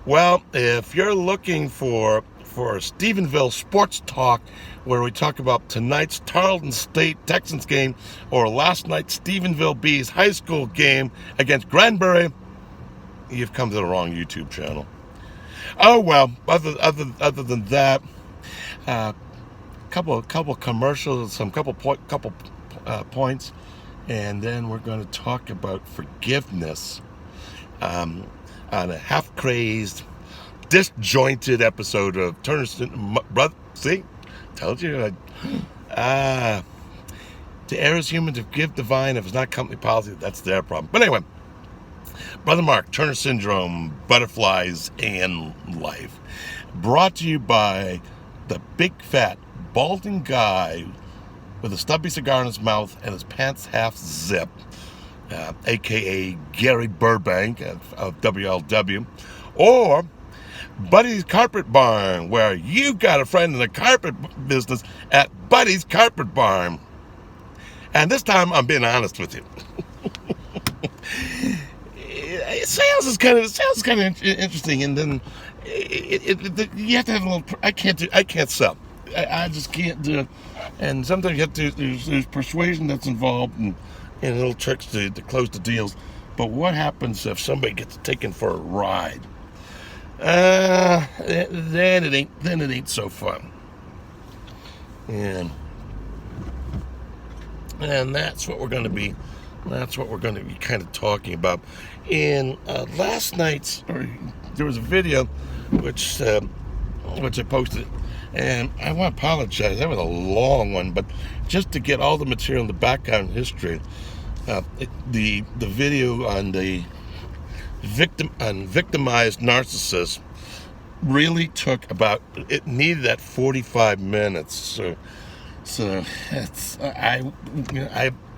Well, if you're looking for Stephenville sports talk, where we talk about tonight's Tarleton State Texans game or last night's Stephenville Bees high school game against Granbury, you've come to the wrong YouTube channel. Oh well. Other than that, couple commercials, couple points, and then we're going to talk about forgiveness. On a half-crazed, disjointed episode of Turner Brother. See? Told you. To err is human, to give divine. If it's not company policy, that's their problem. But anyway, Brother Mark, Turner Syndrome, Butterflies, and Life. Brought to you by the big, fat, balding guy with a stubby cigar in his mouth and his pants half zipped. A.K.A. Gary Burbank of WLW, or Buddy's Carpet Barn, where you've got a friend in the carpet business at Buddy's Carpet Barn. And this time, I'm being honest with you. Sales is kind of interesting, and then you have to have a little. I can't sell. I just can't do it. And sometimes you have to. There's persuasion that's involved, and little tricks to close the deals. But what happens if somebody gets taken for a ride? Then it ain't so fun. And that's what we're going to be. That's what we're going to be kind of talking about. In last night's, there was a video which I posted, and I want to apologize. That was a long one, but just to get all the material in the background history, the video on the victimized narcissist really took about. It needed that 45 minutes. So it's I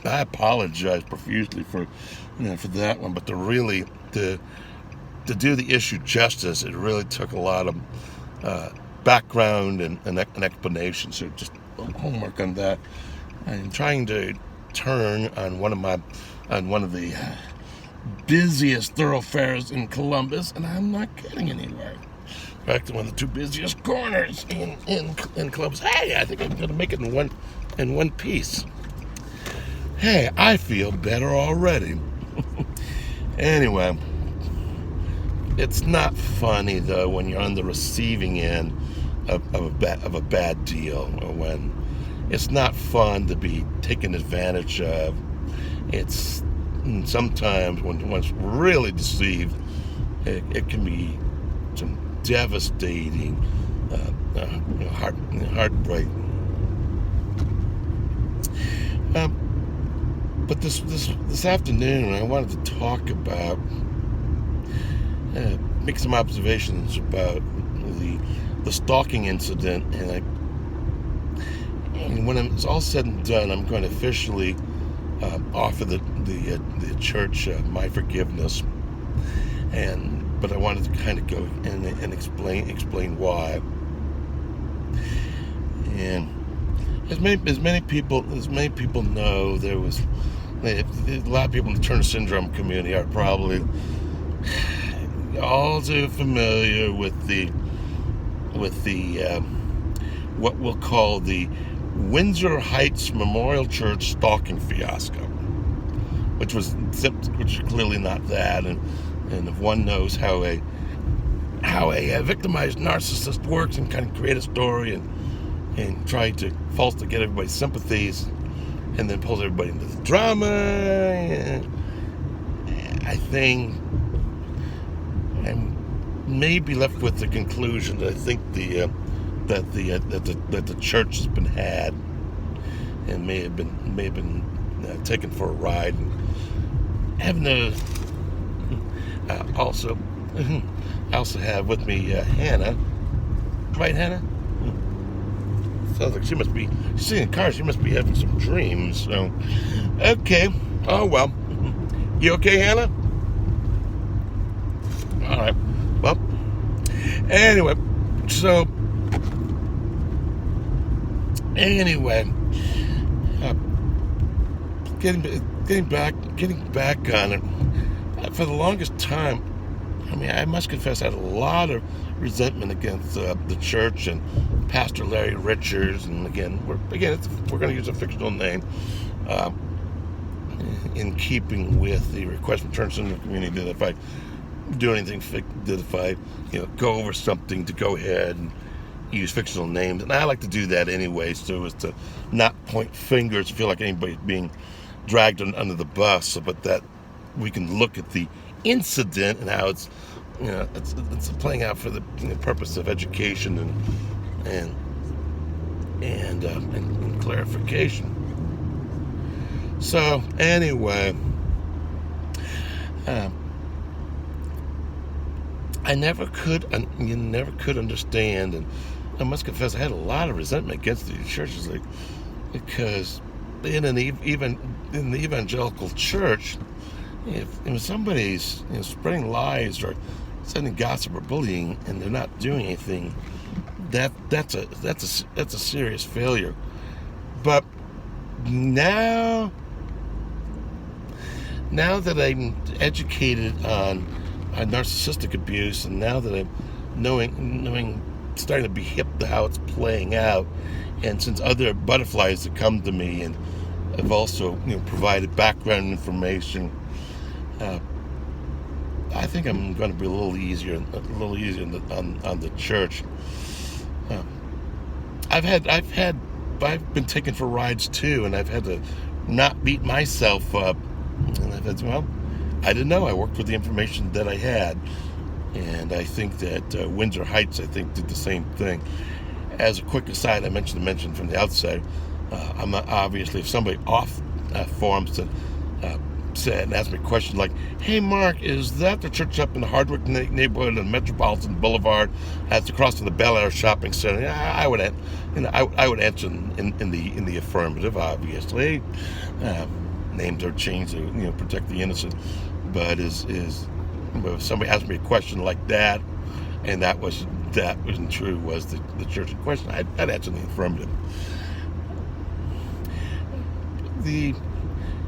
apologize profusely for that one, but to do the issue justice, it really took a lot of background and explanation. So just homework on that. I'm trying to turn on one of the busiest thoroughfares in Columbus, and I'm not getting anywhere. In fact, one of the two busiest corners in Columbus. Hey, I think I'm going to make it in one piece. Hey, I feel better already. Anyway, it's not funny though when you're on the receiving end of a bad deal, or when it's not fun to be taken advantage of. It's sometimes when one's really deceived, it can be some devastating heartbreak. But this afternoon, I wanted to talk about, make some observations about the stalking incident, and when it's all said and done, I'm going to officially offer the church my forgiveness, but I wanted to kind of go and explain why. And as many people know, there was a lot of people in the Turner Syndrome community are probably all too familiar with the what we'll call the Windsor Heights Memorial Church stalking fiasco, which is clearly not that, and if one knows how a victimized narcissist works and kind of create a story and try to falsely get everybody's sympathies, and then pulls everybody into the drama, I think I may be left with the conclusion that I think that the church has been had and may have been taken for a ride. And having I also have with me Hannah, right, Hannah? Sounds like she's in the car. She must be having some dreams. So, okay. Oh well. You okay, Hannah? All right. Well. Anyway. So. Getting back on it. For the longest time, I mean, I must confess I had a lot of resentment against the church and Pastor Larry Richards. And again, we're going to use a fictional name uh, in keeping with the request from transgender community that if I do anything, that if I go over something, to go ahead and use fictional names. And I like to do that anyway, so as to not point fingers, feel like anybody's being dragged under the bus, but that we can look at the incident and how it's playing out for the purpose of education and clarification. So anyway, I never could understand, and I must confess I had a lot of resentment against the churches, because even in the evangelical church, if somebody's spreading lies or sending gossip or bullying and they're not doing anything, that's a serious failure. But now that I'm educated on narcissistic abuse, and now that I'm knowing starting to be hip to how it's playing out, and since other butterflies have come to me and have also provided background information, I think I'm going to be a little easier on the church. I've been taken for rides too, and I've had to not beat myself up. And I've had, I didn't know. I worked with the information that I had, and I think that Windsor Heights, did the same thing. As a quick aside, I mentioned from the outset, I'm not, obviously, if somebody off forums said and asked me a question like, "Hey, Mark, is that the church up in the Hardwick neighborhood on Metropolitan Boulevard that's across from the Bel Air Shopping Center?" I would answer in the affirmative, obviously. Names are changed to protect the innocent, but if somebody asked me a question like that, and that wasn't true, was the church in question, I'd answer in the affirmative.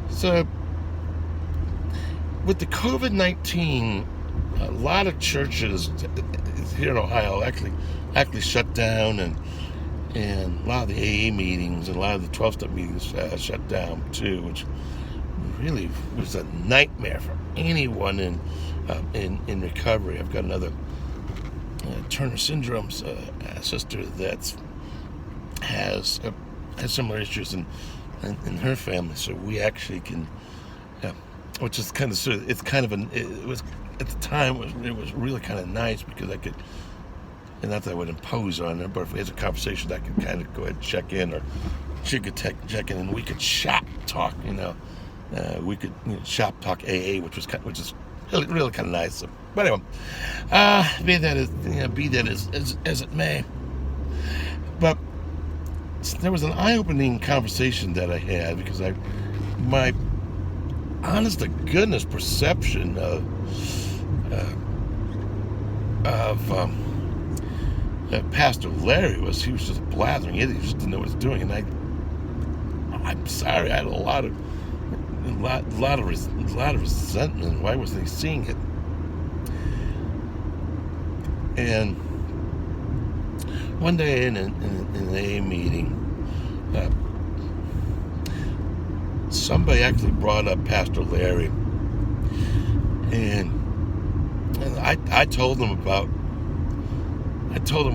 So with the COVID-19, a lot of churches here in Ohio actually shut down, and a lot of the AA meetings and a lot of the 12-step meetings shut down too, which really was a nightmare for anyone in recovery. I've got another Turner syndrome sister that has similar issues in her family, so we actually can, which is kind of it was at the time it was really kind of nice, because I could, and not that I would impose on her, but if we had a conversation, I could kind of go ahead and check in, or she could check in, and we could shop talk. We could shop talk AA, which is really kind of nice. So, but anyway, be that as it may. But there was an eye-opening conversation that I had, because my honest to goodness perception of Pastor Larry was, he was just a blathering idiot. He just didn't know what he was doing, and I'm sorry, I had a lot of resentment. Why wasn't he seeing it? And one day in an AA meeting, somebody actually brought up Pastor Larry, and I told them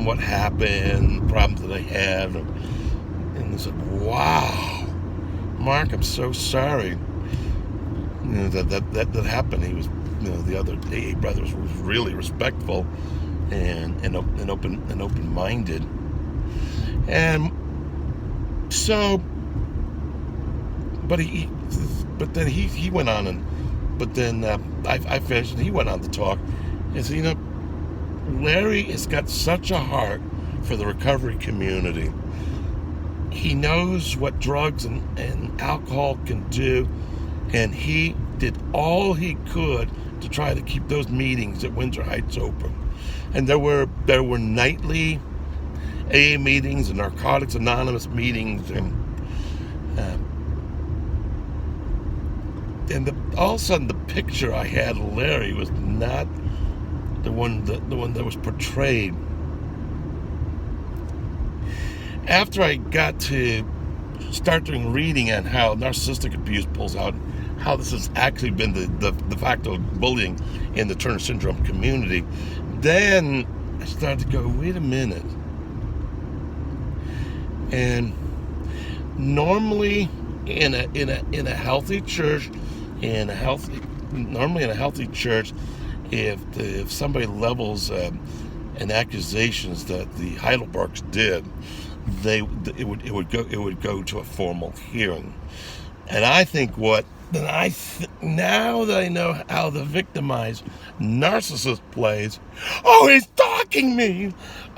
what happened, the problems that I had, and they said, "Wow, Mark, I'm so sorry that happened." He was, the other AA brothers was really respectful and open-minded, and so, but then he went on, but then I finished, and he went on to talk and said, Larry has got such a heart for the recovery community. He knows what drugs and alcohol can do, and he did all he could to try to keep those meetings at Windsor Heights open. And there were nightly AA meetings and Narcotics Anonymous meetings, and all of a sudden the picture I had of Larry was not one that was portrayed. After I got to start doing reading on how narcissistic abuse pulls out, how this has actually been the de facto bullying in the Turner syndrome community, then I started to go, wait a minute. And normally in a healthy church, normally in a healthy church, if somebody levels an accusations that the Heidelbergs did, it would go to a formal hearing. And I think now that I know how the victimized narcissist plays, oh, he's stalking me.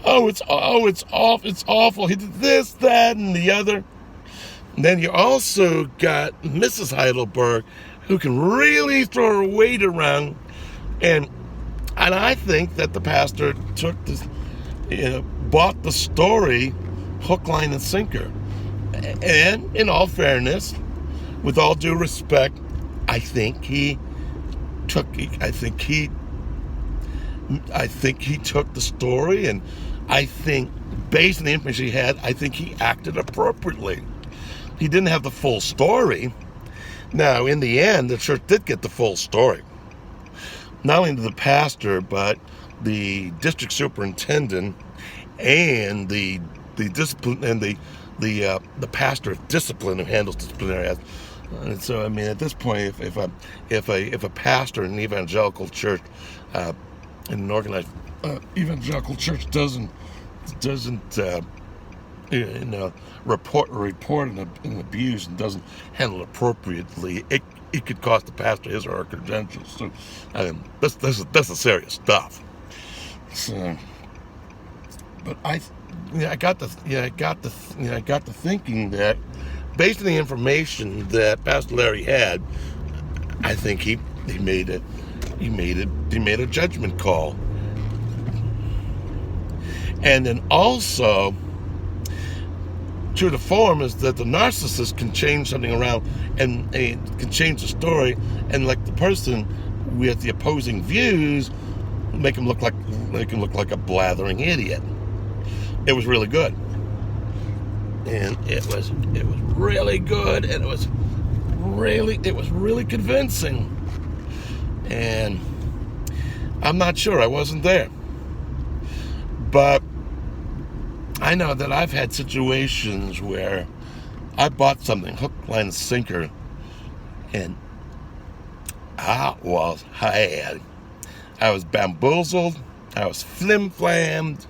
It's awful. He did this, that, and the other. And then you also got Mrs. Heidelberg, who can really throw her weight around, and I think that the pastor took this, bought the story hook, line, and sinker. And in all fairness, with all due respect, I think he took the story, and I think based on the information he had, I think he acted appropriately. He didn't have the full story. Now, in the end, the church did get the full story. Not only the pastor, but the district superintendent and the discipline and the pastor of discipline who handles disciplinary. And so, I mean, at this point, if a pastor in an evangelical church, in an organized evangelical church, doesn't report an abuse and doesn't handle it appropriately, it could cost the pastor his or her credentials. So, that's the serious stuff. So, but I got to thinking that based on the information that Pastor Larry had, I think he made a judgment call. And then also, true to form is that the narcissist can change something around and can change the story, and like the person with the opposing views, make him look like a blathering idiot. It was really good, and it was really good, and it was really convincing. And I'm not sure, I wasn't there, but I know that I've had situations where I bought something hook, line, and sinker, and I was bamboozled, I was flim-flammed.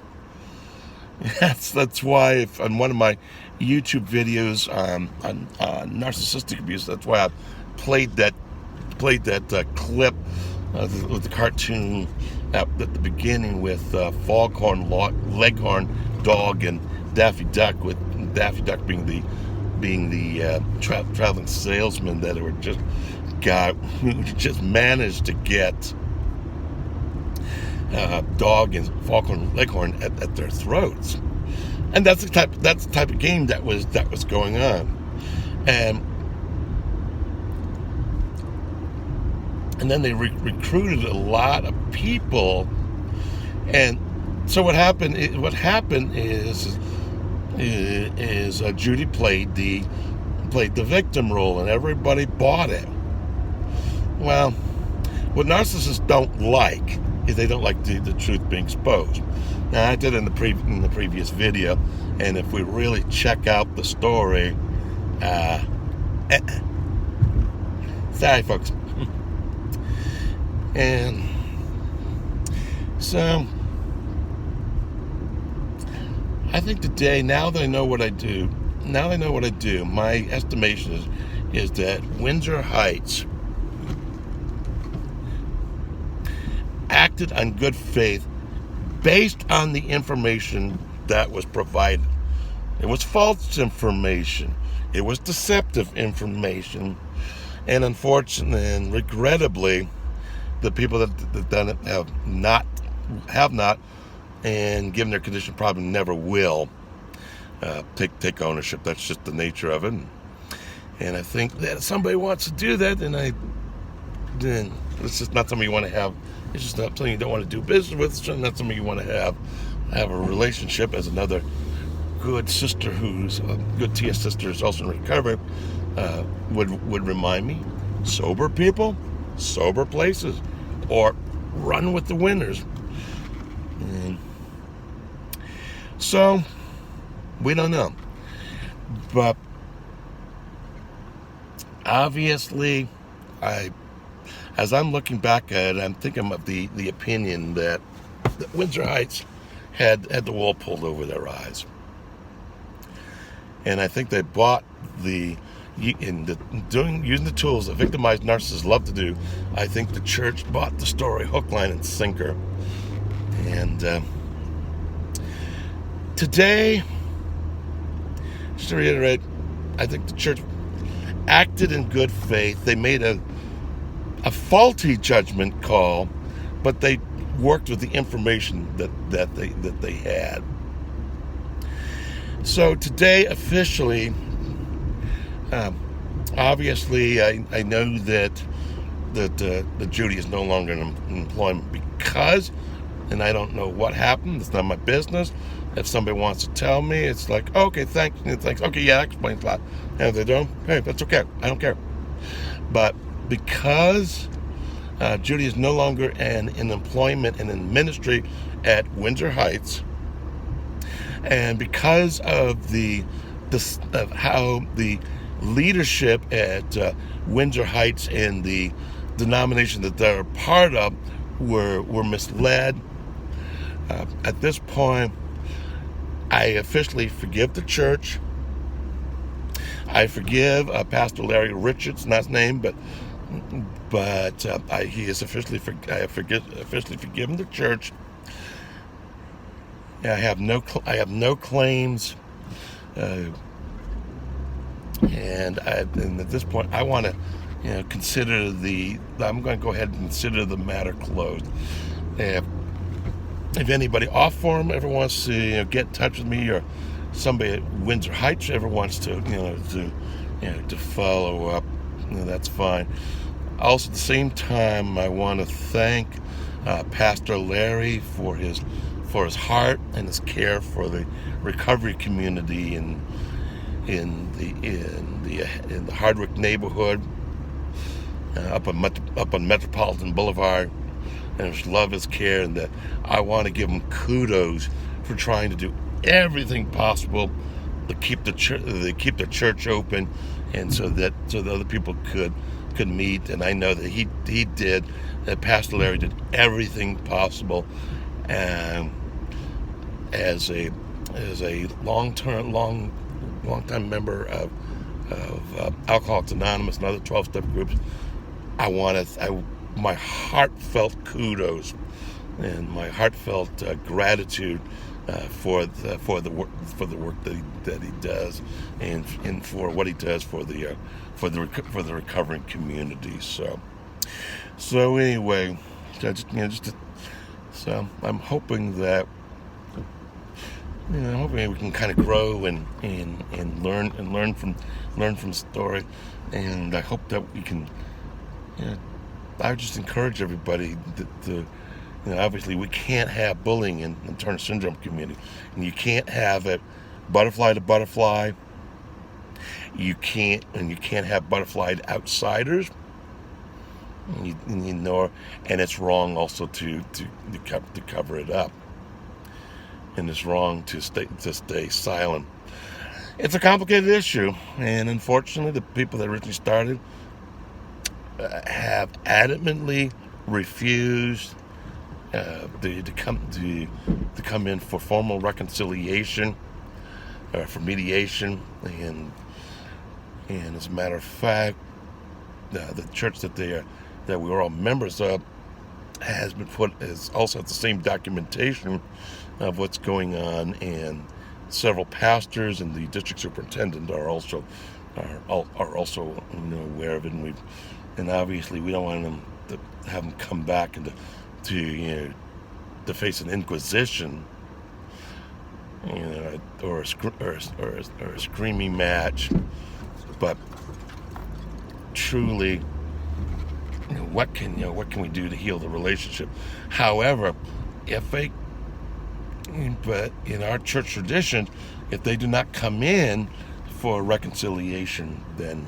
That's why on one of my YouTube videos on narcissistic abuse, that's why I played that clip with the cartoon at the beginning with Foghorn Leghorn Dog and Daffy Duck, with Daffy Duck being the traveling salesman that who just managed to get Dog and Foghorn Leghorn at their throats. And that's the type of game that was going on. And then they recruited a lot of people, and so what happened is Judy played the victim role, and everybody bought it. Well, what narcissists don't like is they don't like the truth being exposed. Now, I did in the previous video, and if we really check out the story, sorry folks. And so I think today, now that I know what I do, my estimation is that Windsor Heights acted on good faith based on the information that was provided. It was false information. It was deceptive information. And unfortunately and regrettably, the people that done it have not, and given their condition, probably never will take ownership. That's just the nature of it. And I think that if somebody wants to do that, then it's just not something you want to have It's just not something you don't want to do business with. It's not something you want to have a relationship. As another good sister who's a good TS sister who's also in recovery would remind me: sober people, sober places, or run with the winners. And so we don't know, but obviously, as I'm looking back at it, I'm thinking of the opinion that Windsor Heights had the wool pulled over their eyes. And I think they bought using the tools that victimized narcissists love to do. I think the church bought the story hook, line, and sinker. And today, just to reiterate, I think the church acted in good faith. They made a faulty judgment call, but they worked with the information that they had. So today, officially, obviously, I know that Judy is no longer in employment because, and I don't know what happened. It's not my business. If somebody wants to tell me, it's like, okay, thanks. Okay, yeah, that explains a lot. And if they don't, hey, that's okay. I don't care. But because Judy is no longer in employment and in ministry at Windsor Heights, and because of of how the leadership at Windsor Heights and the denomination that they're part of were misled, at this point, I officially forgive the church. I forgive Pastor Larry Richards, not his name, but he is officially officially forgiven the church. I have no claims, and at this point, I want to, consider I'm going to go ahead and consider the matter closed. If anybody off forum ever wants to get in touch with me, or somebody at Windsor Heights ever wants to to follow up, that's fine. Also, at the same time, I want to thank Pastor Larry for his heart and his care for the recovery community in the Hardwick neighborhood, up on Metropolitan Boulevard, and his love, his care, and that I want to give him kudos for trying to do everything possible to keep the church open, and so that other people could meet. And I know that he did, that Pastor Larry did everything possible, and as a long-time member of Alcoholics Anonymous and other 12-step groups, my heartfelt kudos and my heartfelt gratitude for the work that he does, and for what he does for the recovering community. So anyway, so I'm hoping that hoping we can kind of grow and learn from the story, and I hope that we can. I would just encourage everybody to obviously we can't have bullying in the Turner Syndrome community, and you can't have it butterfly to butterfly. You can't have butterfly outsiders. And it's wrong also to cover it up, and it's wrong to stay silent. It's a complicated issue, and unfortunately, the people that originally started have adamantly refused to come in for formal reconciliation, for mediation, and as a matter of fact, the church that we are all members of is also the same documentation of what's going on, and several pastors and the district superintendent are also aware of it, and obviously we don't want them to have them come back and to face an inquisition, or a screaming match. But truly, what can we do to heal the relationship? However, but in our church tradition, if they do not come in for reconciliation, then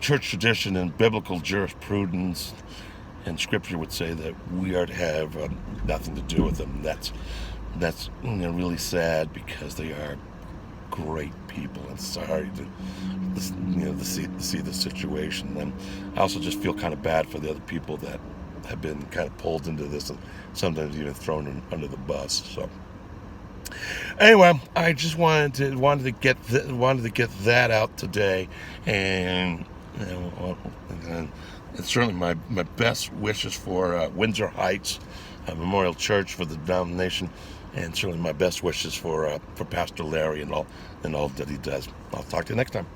church tradition and biblical jurisprudence and scripture would say that we are to have nothing to do with them. That's really sad, because they are great people, and sorry to see the situation. And I also just feel kind of bad for the other people that have been kind of pulled into this, and sometimes even thrown under the bus. So anyway, I just wanted to get that out today, and and it's certainly my best wishes for Windsor Heights Memorial Church, for the denomination, and certainly my best wishes for Pastor Larry and all that he does. I'll talk to you next time.